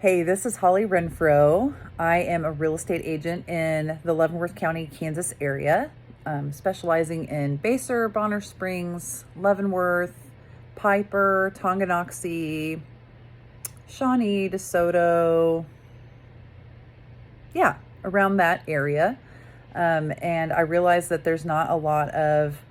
Hey, this is Holly Renfro. I am a real estate agent in the Leavenworth County, Kansas area, specializing in Basehor, Bonner Springs, Leavenworth, Piper, Tonganoxie, Shawnee, DeSoto, yeah, around that area. And I realize that there's not a lot of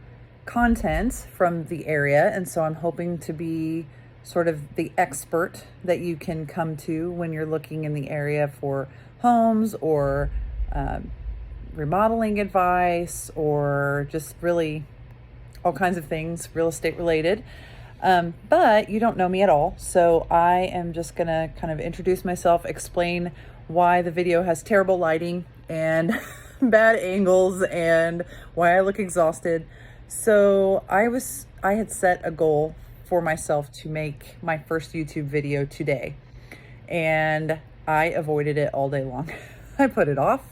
content from the area, and so I'm hoping to be sort of the expert that you can come to when you're looking in the area for homes or remodeling advice or just really all kinds of things real estate related. But you don't know me at all, so I am just gonna kind of introduce myself, explain why the video has terrible lighting and bad angles and why I look exhausted. So I had set a goal for myself to make my first YouTube video today, and I avoided it all day long. I put it off.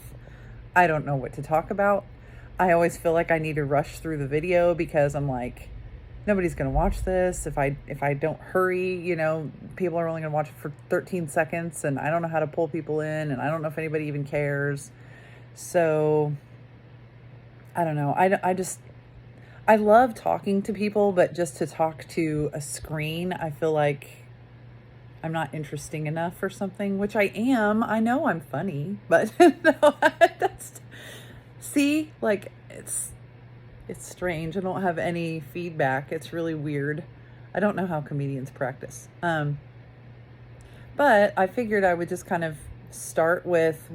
I don't know what to talk about. I always feel like I need to rush through the video because I'm like, nobody's going to watch this. If I don't hurry, people are only going to watch it for 13 seconds, and I don't know how to pull people in, and I don't know if anybody even cares. So I don't know. I love talking to people, but just to talk to a screen, I feel like I'm not interesting enough or something, which I am. I know I'm funny, but no, see, like it's strange. I don't have any feedback. It's really weird. I don't know how comedians practice. But I figured I would just kind of start with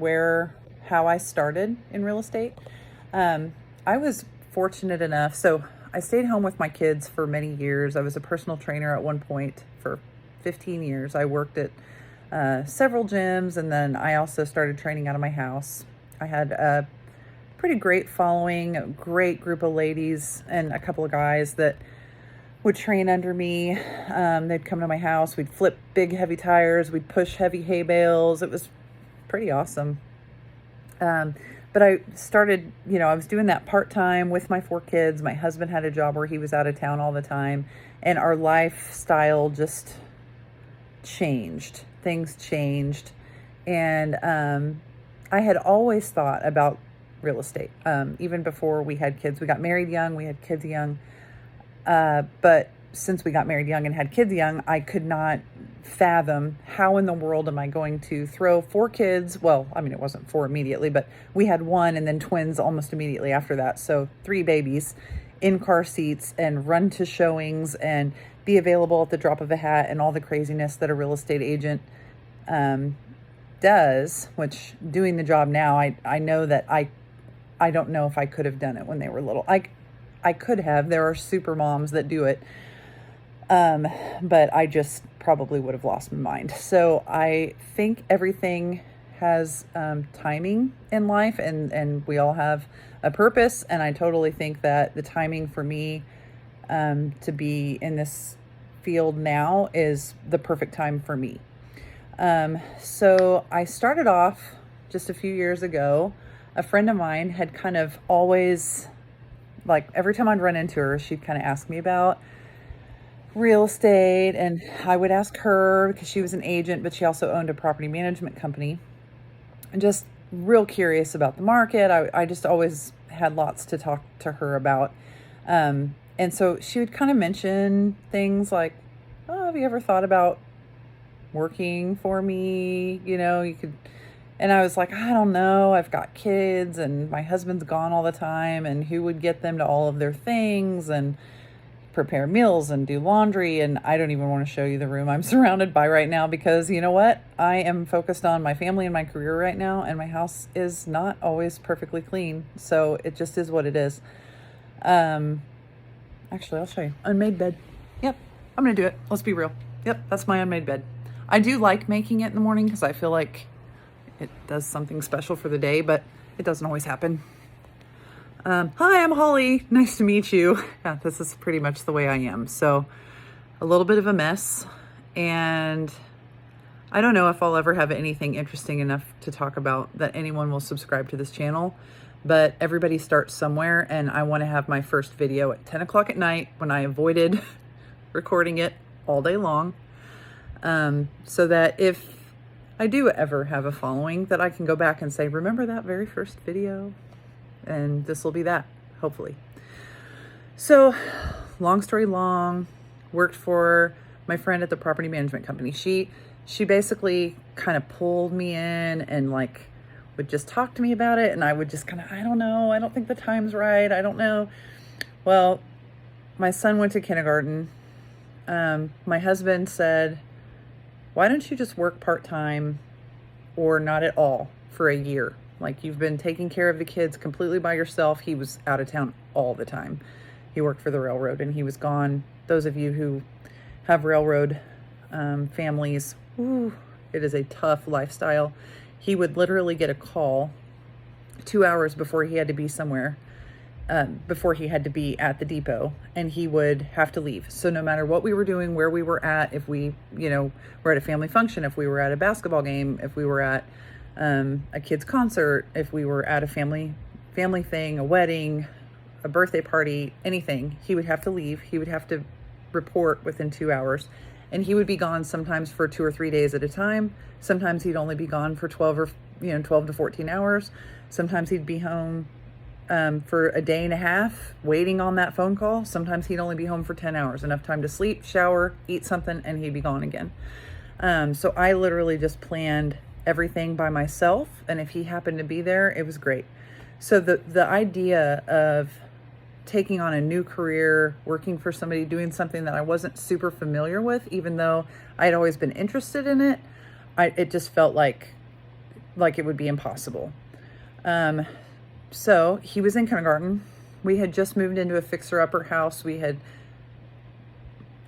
how I started in real estate. I was fortunate enough. So I stayed home with my kids for many years. I was a personal trainer at one point for 15 years. I worked at several gyms, and then I also started training out of my house. I had a pretty great following, a great group of ladies and a couple of guys that would train under me. They'd come to my house. We'd flip big, heavy tires. We'd push heavy hay bales. It was pretty awesome. But I started, I was doing that part-time with my 4 kids. My husband had a job where he was out of town all the time, and our lifestyle just changed. Things changed. And I had always thought about real estate, even before we had kids. We got married young, we had kids young. But since we got married young and had kids young, I could not fathom how in the world am I going to throw 4 kids. Well, I mean, it wasn't 4 immediately, but we had 1 and then twins almost immediately after that. So 3 babies in car seats and run to showings and be available at the drop of a hat and all the craziness that a real estate agent does, which doing the job now, I know that I don't know if I could have done it when they were little. I could have. There are super moms that do it. But I just probably would have lost my mind. So I think everything has timing in life, and we all have a purpose. And I totally think that the timing for me to be in this field now is the perfect time for me. So I started off just a few years ago. A friend of mine had kind of always, like every time I'd run into her, she'd kind of ask me about real estate, and I would ask her because she was an agent, but she also owned a property management company, and just real curious about the market. I just always had lots to talk to her about. And so she would kind of mention things like, oh, have you ever thought about working for me? You could. And I was like, I don't know. I've got kids and my husband's gone all the time, and who would get them to all of their things and prepare meals and do laundry. And I don't even want to show you the room I'm surrounded by right now, because you know what? I am focused on my family and my career right now, and my house is not always perfectly clean. So it just is what it is. Actually, I'll show you. Unmade bed. Yep, I'm going to do it. Let's be real. Yep, that's my unmade bed. I do like making it in the morning because I feel like it does something special for the day, but it doesn't always happen. Hi, I'm Holly. Nice to meet you. Yeah, this is pretty much the way I am. So a little bit of a mess, and I don't know if I'll ever have anything interesting enough to talk about that anyone will subscribe to this channel, but everybody starts somewhere, and I want to have my first video at 10 o'clock at night when I avoided recording it all day long, so that if I do ever have a following that I can go back and say, remember that very first video? And this will be that, hopefully. So, long story long, worked for my friend at the property management company. She basically kind of pulled me in and like would just talk to me about it. And I would just kind of, I don't know. I don't think the time's right. I don't know. Well, my son went to kindergarten. My husband said, why don't you just work part-time or not at all for a year? Like, you've been taking care of the kids completely by yourself. He was out of town all the time. He worked for the railroad and he was gone. Those of you who have railroad families, ooh, it is a tough lifestyle. He would literally get a call 2 hours before he had to be somewhere, before he had to be at the depot, and he would have to leave. So no matter what we were doing, where we were at, if we, were at a family function, if we were at a basketball game, if we were at a kid's concert, if we were at a family thing, a wedding, a birthday party, anything, he would have to leave. He would have to report within 2 hours, and he would be gone sometimes for 2 or 3 days at a time. Sometimes he'd only be gone for 12 to 14 hours. Sometimes he'd be home for a day and a half waiting on that phone call. Sometimes he'd only be home for 10 hours, enough time to sleep, shower, eat something, and he'd be gone again. So I literally just planned everything by myself, and if he happened to be there, it was great. So the idea of taking on a new career, working for somebody, doing something that I wasn't super familiar with, even though I'd always been interested in it, it just felt like it would be impossible. So he was in kindergarten. We had just moved into a fixer-upper house. We had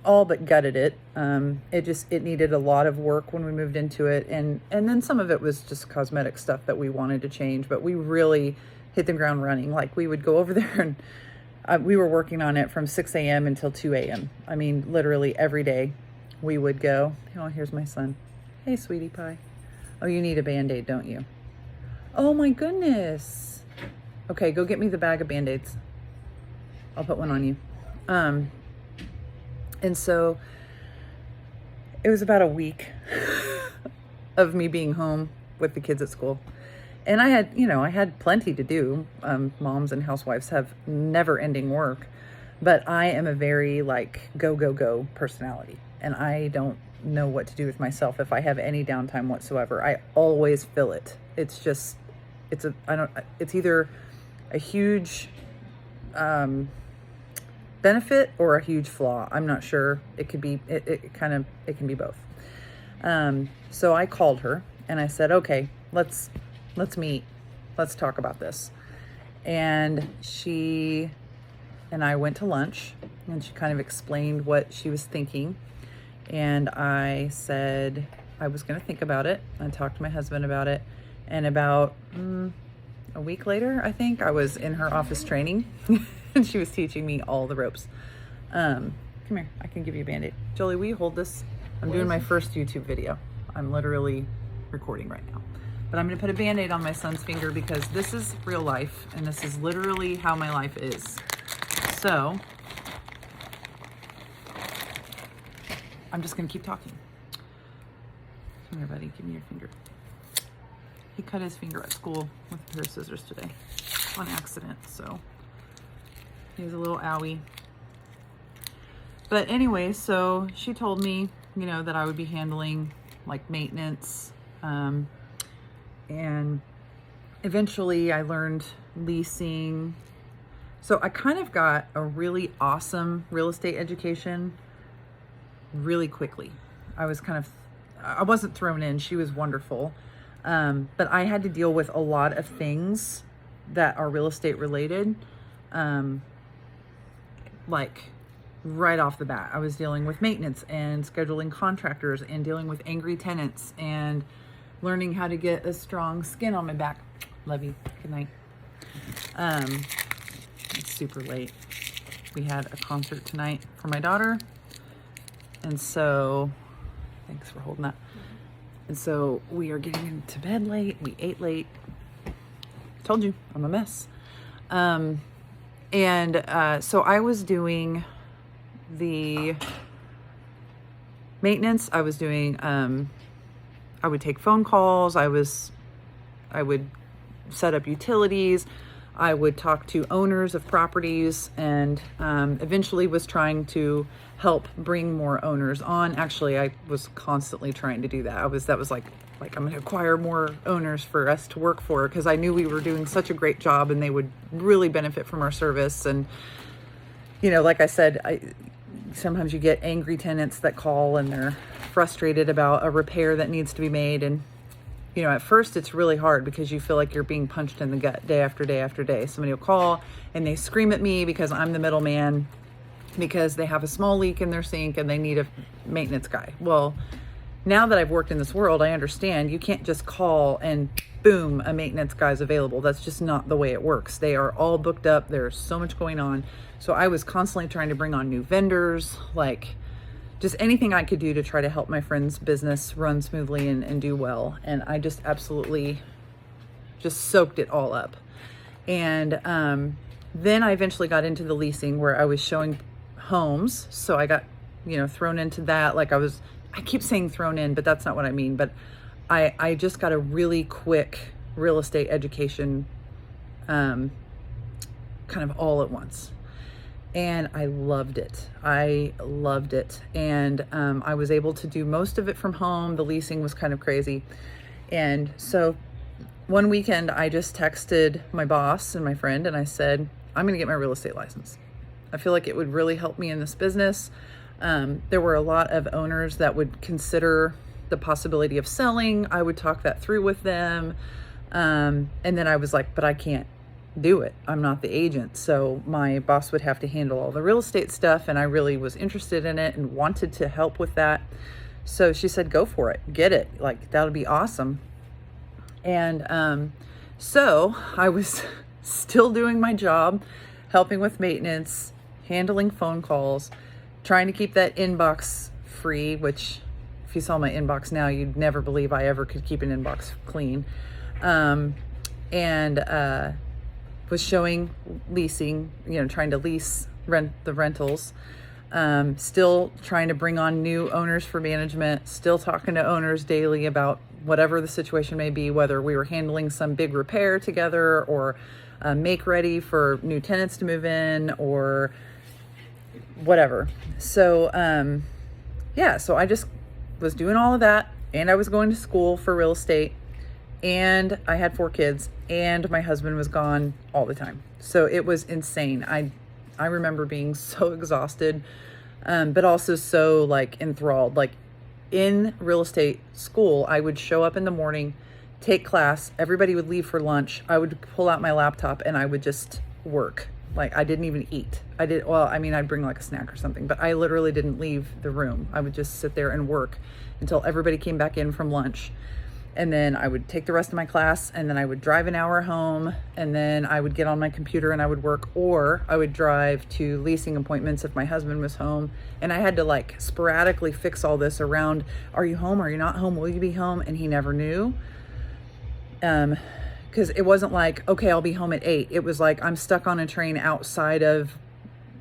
all but gutted it. It needed a lot of work when we moved into it. And then some of it was just cosmetic stuff that we wanted to change, but we really hit the ground running. Like, we would go over there and we were working on it from 6 a.m. until 2 a.m. I mean, literally every day we would go. Oh, here's my son. Hey, sweetie pie. Oh, you need a Band-Aid, don't you? Oh my goodness. Okay, go get me the bag of Band-Aids. I'll put one on you. And so it was about a week of me being home with the kids at school. And I had plenty to do. Moms and housewives have never ending work, but I am a very go personality. And I don't know what to do with myself if I have any downtime whatsoever. I always feel it. It's just, it's either a huge benefit or a huge flaw. I'm not sure. It could be, it can be both. So I called her and I said, okay, let's meet. Let's talk about this. And she and I went to lunch and she kind of explained what she was thinking. And I said I was going to think about it. I talked to my husband about it. And about a week later, I think, I was in her office training and she was teaching me all the ropes. Come here, I can give you a Band-Aid. Jolie, will you hold this? I'm doing my first YouTube video. I'm literally recording right now. But I'm gonna put a Band-Aid on my son's finger because this is real life and this is literally how my life is. So, I'm just gonna keep talking. Come here, buddy, give me your finger. He cut his finger at school with a pair of scissors today on accident, so he was a little owie. But anyway, so she told me, that I would be handling like maintenance, and eventually I learned leasing. So I kind of got a really awesome real estate education really quickly. I wasn't thrown in. She was wonderful. But I had to deal with a lot of things that are real estate related. Like right off the bat, I was dealing with maintenance and scheduling contractors and dealing with angry tenants and learning how to get a strong skin on my back. Love you. Good night. It's super late. We had a concert tonight for my daughter. And so, thanks for holding that. And so we are getting into bed late. We ate late. Told you, I'm a mess. So I was doing the maintenance. I was doing I would take phone calls. I would set up utilities. I would talk to owners of properties, and eventually was trying to help bring more owners on. Actually, I was constantly trying to do that. That was like I'm going to acquire more owners for us to work for, because I knew we were doing such a great job and they would really benefit from our service. And, you know, like I said, sometimes you get angry tenants that call and they're frustrated about a repair that needs to be made. And, you know, at first it's really hard because you feel like you're being punched in the gut day after day after day. Somebody will call and they scream at me because I'm the middleman, because they have a small leak in their sink and they need a maintenance guy. Well, now that I've worked in this world, I understand you can't just call and boom, a maintenance guy's available. That's just not the way it works. They are all booked up. There's so much going on. So I was constantly trying to bring on new vendors, like just anything I could do to try to help my friend's business run smoothly and do well. And I just absolutely just soaked it all up. And then I eventually got into the leasing, where I was showing homes. So I got, you know, thrown into that. Like I keep saying thrown in, but that's not what I mean. But I just got a really quick real estate education, kind of all at once. And I loved it. I loved it. And I was able to do most of it from home. The leasing was kind of crazy. And so one weekend I just texted my boss and my friend and I said, I'm going to get my real estate license. I feel like it would really help me in this business. There were a lot of owners that would consider the possibility of selling. I would talk that through with them. And then I was like, but I can't do it. I'm not the agent. So my boss would have to handle all the real estate stuff. And I really was interested in it and wanted to help with that. So she said, go for it, get it. Like, that'll be awesome. And so I was still doing my job, helping with maintenance, handling phone calls, trying to keep that inbox free, which if you saw my inbox now, you'd never believe I ever could keep an inbox clean. Was showing leasing, you know, trying to rent the rentals, still trying to bring on new owners for management, still talking to owners daily about whatever the situation may be, whether we were handling some big repair together or make ready for new tenants to move in or whatever. So, so I just was doing all of that, and I was going to school for real estate, and I had 4 kids, and my husband was gone all the time. So it was insane. I remember being so exhausted, but also so like enthralled. Like in real estate school, I would show up in the morning, take class, everybody would leave for lunch. I would pull out my laptop and I would just work. Like I didn't even eat. I'd bring like a snack or something, but I literally didn't leave the room. I would just sit there and work until everybody came back in from lunch. And then I would take the rest of my class, and then I would drive an hour home, and then I would get on my computer and I would work, or I would drive to leasing appointments if my husband was home. And I had to like sporadically fix all this around, are you home? Are you not home? Will you be home? And he never knew. Because it wasn't like, okay, I'll be home at 8. It was like, I'm stuck on a train outside of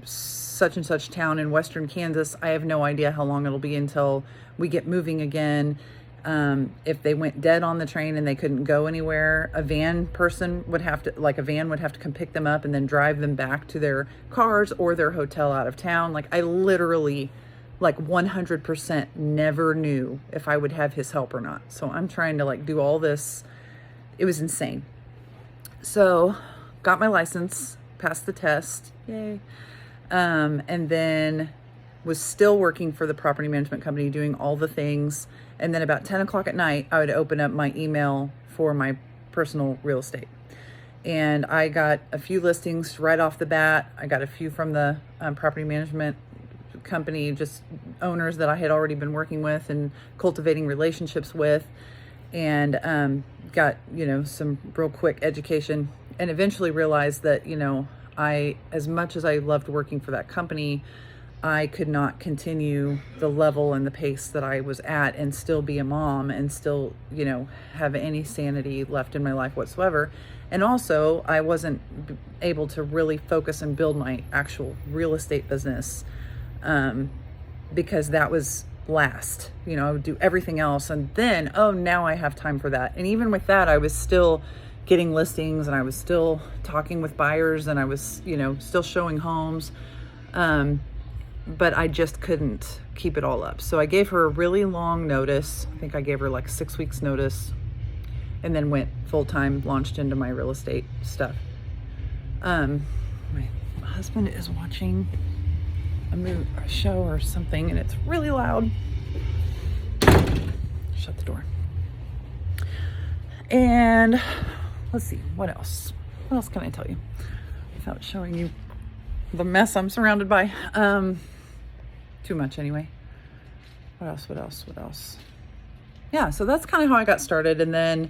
such and such town in Western Kansas. I have no idea how long it'll be until we get moving again. If they went dead on the train and they couldn't go anywhere, a van would have to come pick them up and then drive them back to their cars or their hotel out of town. Like I literally, like 100% never knew if I would have his help or not. So I'm trying to like do all this. It was insane. So got my license, passed the test, yay. And then was still working for the property management company, doing all the things. And then about 10 o'clock at night, I would open up my email for my personal real estate. And I got a few listings right off the bat. I got a few from the property management company, just owners that I had already been working with and cultivating relationships with. And got, some real quick education, and eventually realized that, as much as I loved working for that company, I could not continue the level and the pace that I was at and still be a mom and still, have any sanity left in my life whatsoever. And also I wasn't able to really focus and build my actual real estate business, because that was last. You know, I would do everything else. And then, oh, now I have time for that. And even with that, I was still getting listings, and I was still talking with buyers, and I was, you know, still showing homes. But I just couldn't keep it all up. So I gave her a really long notice. I think I gave her like 6 weeks notice, and then went full-time, launched into my real estate stuff. My husband is watching a show or something, and it's really loud. Shut the door. And let's see, what else? What else can I tell you without showing you the mess I'm surrounded by? Too much anyway. What else? Yeah, so that's kind of how I got started, and then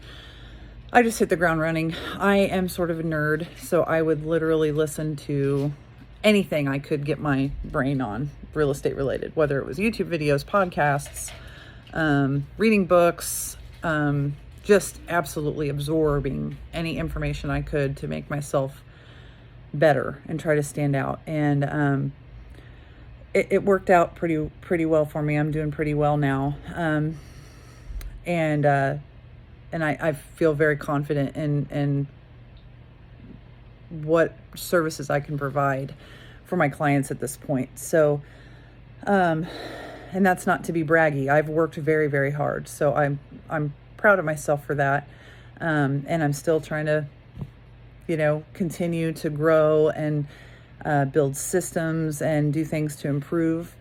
I just hit the ground running. I am sort of a nerd, so I would literally listen to anything I could get my brain on real estate related, whether it was YouTube videos, podcasts, reading books, just absolutely absorbing any information I could to make myself better and try to stand out. And it worked out pretty well for me. I'm doing pretty well now. And I feel very confident in what services I can provide for my clients at this point. So, and that's not to be braggy. I've worked very, very hard. So I'm proud of myself for that. And I'm still trying to, you know, continue to grow and build systems and do things to improve.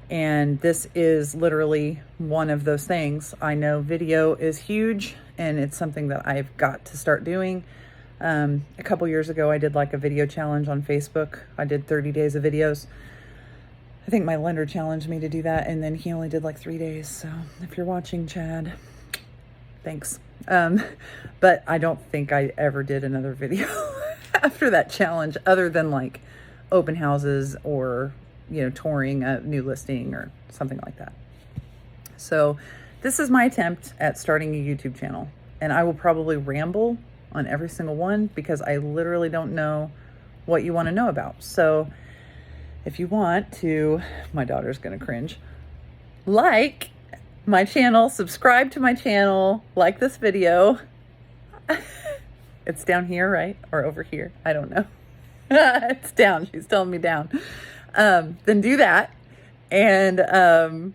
And this is literally one of those things. I know video is huge, and it's something that I've got to start doing. A couple years ago, I did like a video challenge on Facebook. I did 30 days of videos. I think my lender challenged me to do that, and then he only did like 3 days. So if you're watching, Chad, thanks. But I don't think I ever did another video after that challenge, other than like open houses or, you know, touring a new listing or something like that. So this is my attempt at starting a YouTube channel, and I will probably ramble on every single one because I literally don't know what you want to know about. So if you want to, my daughter's going to cringe, like my channel, subscribe to my channel, like this video. It's down here, right? Or over here. I don't know. It's down. She's telling me down. Then do that. And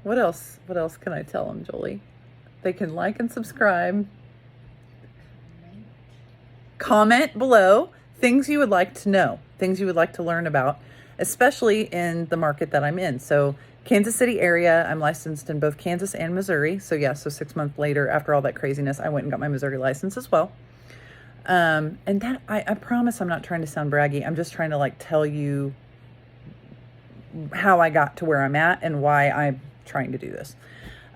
what else? What else can I tell them, Jolie? They can like and subscribe. Comment below things you would like to know, things you would like to learn about, especially in the market that I'm in. So Kansas City area, I'm licensed in both Kansas and Missouri. So yeah, so 6 months later, after all that craziness, I went and got my Missouri license as well. And that, I promise I'm not trying to sound braggy. I'm just trying to like tell you how I got to where I'm at and why I'm trying to do this.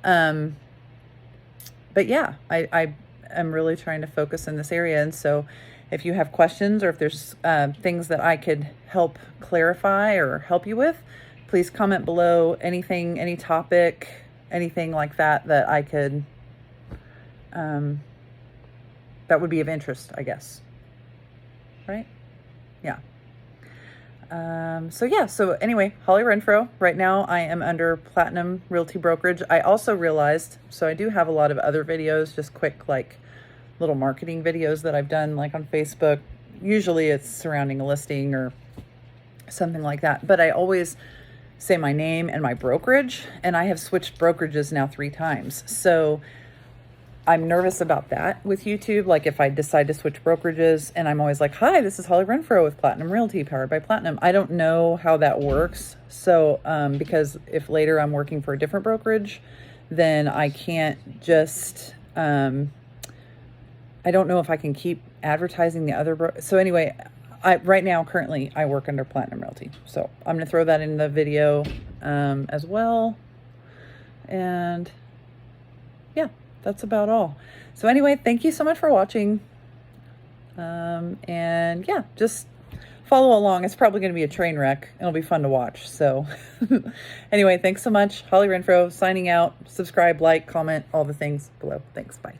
But yeah, I am really trying to focus in this area. And so if you have questions, or if there's things that I could help clarify or help you with, please comment below. Anything, any topic, anything like that that I could, that would be of interest, I guess. Right? Yeah. So anyway, Holly Renfro. Right now I am under Platinum Realty Brokerage. I also realized, so I do have a lot of other videos, just quick, like little marketing videos that I've done, like on Facebook. Usually it's surrounding a listing or something like that, but I always say my name and my brokerage, and I have switched brokerages now 3 times. So I'm nervous about that with YouTube. Like if I decide to switch brokerages, and I'm always like, hi, this is Holly Renfro with Platinum Realty, powered by Platinum. I don't know how that works. So, because if later I'm working for a different brokerage, then I can't just, I don't know if I can keep advertising the other so anyway, right now, currently, I work under Platinum Realty. So I'm going to throw that in the video as well. And yeah, that's about all. So anyway, thank you so much for watching. And yeah, just follow along. It's probably going to be a train wreck. It'll be fun to watch. So anyway, thanks so much. Holly Renfro signing out. Subscribe, like, comment, all the things below. Thanks. Bye.